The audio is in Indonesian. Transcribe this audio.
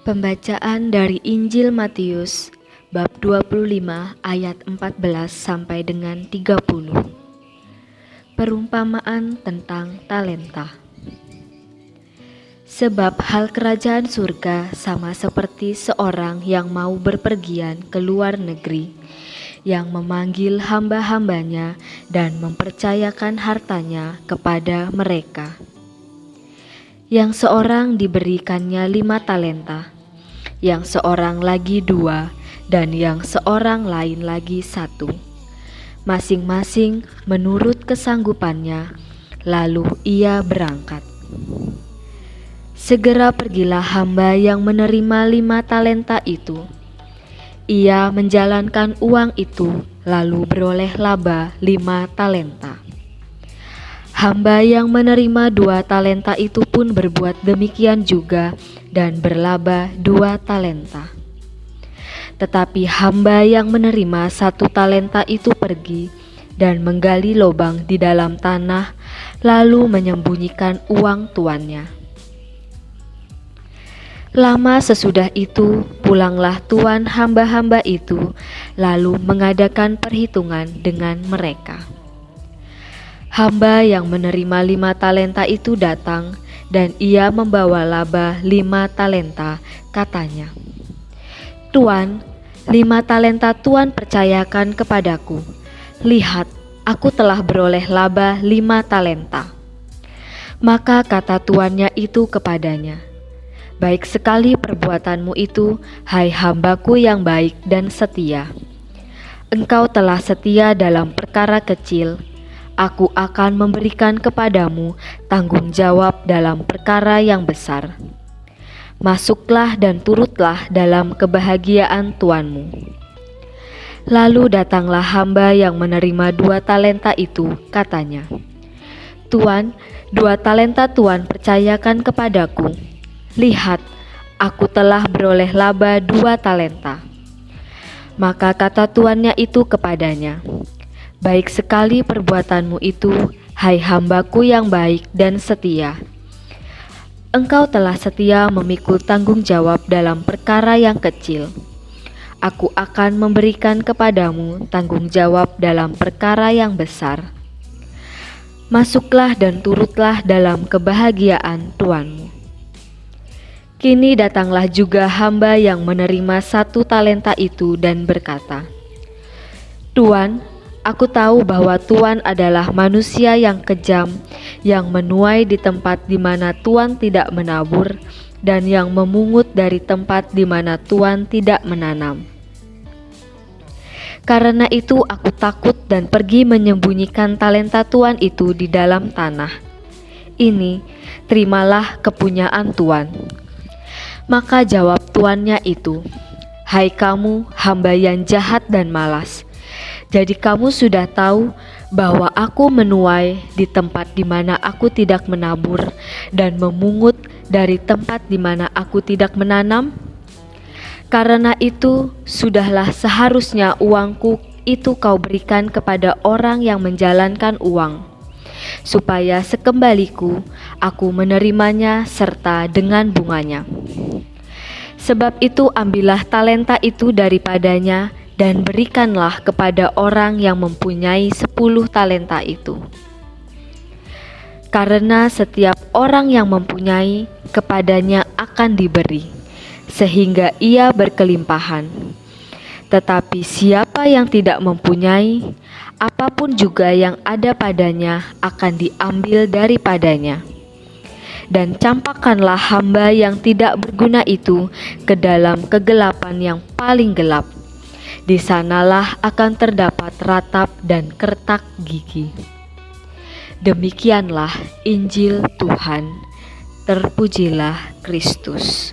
Pembacaan dari Injil Matius bab 25 ayat 14 sampai dengan 30. Perumpamaan tentang talenta. Sebab hal kerajaan surga sama seperti seorang yang mau berpergian ke luar negeri, yang memanggil hamba-hambanya dan mempercayakan hartanya kepada mereka. Yang seorang diberikannya 5 talenta, yang seorang lagi 2, dan yang seorang lain lagi 1, masing-masing menurut kesanggupannya. Lalu ia berangkat. Segera pergilah hamba yang menerima 5 talenta itu. Ia menjalankan uang itu, lalu beroleh laba 5 talenta. Hamba yang menerima 2 talenta itu pun berbuat demikian juga dan berlaba 2 talenta. Tetapi hamba yang menerima 1 talenta itu pergi dan menggali lubang di dalam tanah, lalu menyembunyikan uang tuannya. Lama sesudah itu pulanglah tuan hamba-hamba itu, lalu mengadakan perhitungan dengan mereka. Hamba yang menerima 5 talenta itu datang, dan ia membawa laba 5 talenta, katanya, "Tuan, 5 talenta Tuan percayakan kepadaku. Lihat, aku telah beroleh laba 5 talenta." Maka kata tuannya itu kepadanya, "Baik sekali perbuatanmu itu, hai hambaku yang baik dan setia. Engkau telah setia dalam perkara kecil, aku akan memberikan kepadamu tanggung jawab dalam perkara yang besar. Masuklah dan turutlah dalam kebahagiaan tuanmu." Lalu datanglah hamba yang menerima 2 talenta itu, katanya, "Tuan, 2 talenta Tuan percayakan kepadaku. Lihat, aku telah beroleh laba 2 talenta." Maka kata tuannya itu kepadanya, "Baik sekali perbuatanmu itu, hai hambaku yang baik dan setia. Engkau telah setia memikul tanggung jawab dalam perkara yang kecil. Aku akan memberikan kepadamu tanggung jawab dalam perkara yang besar. Masuklah dan turutlah dalam kebahagiaan tuanmu." Kini datanglah juga hamba yang menerima 1 talenta itu dan berkata, "Tuan, aku tahu bahwa Tuan adalah manusia yang kejam, yang menuai di tempat di mana Tuan tidak menabur, dan yang memungut dari tempat di mana Tuan tidak menanam. Karena itu aku takut dan pergi menyembunyikan talenta Tuan itu di dalam tanah. Ini, terimalah kepunyaan Tuan." Maka jawab tuannya itu, "Hai kamu, hamba yang jahat dan malas. Jadi kamu sudah tahu bahwa aku menuai di tempat di mana aku tidak menabur dan memungut dari tempat di mana aku tidak menanam? Karena itu, sudahlah seharusnya uangku itu kau berikan kepada orang yang menjalankan uang, supaya sekembaliku aku menerimanya serta dengan bunganya. Sebab itu ambillah talenta itu daripadanya dan berikanlah kepada orang yang mempunyai 10 talenta itu. Karena setiap orang yang mempunyai, kepadanya akan diberi, sehingga ia berkelimpahan. Tetapi siapa yang tidak mempunyai, apapun juga yang ada padanya akan diambil daripadanya. Dan campakkanlah hamba yang tidak berguna itu ke dalam kegelapan yang paling gelap. Di sanalah akan terdapat ratap dan kertak gigi." Demikianlah Injil Tuhan. Terpujilah Kristus.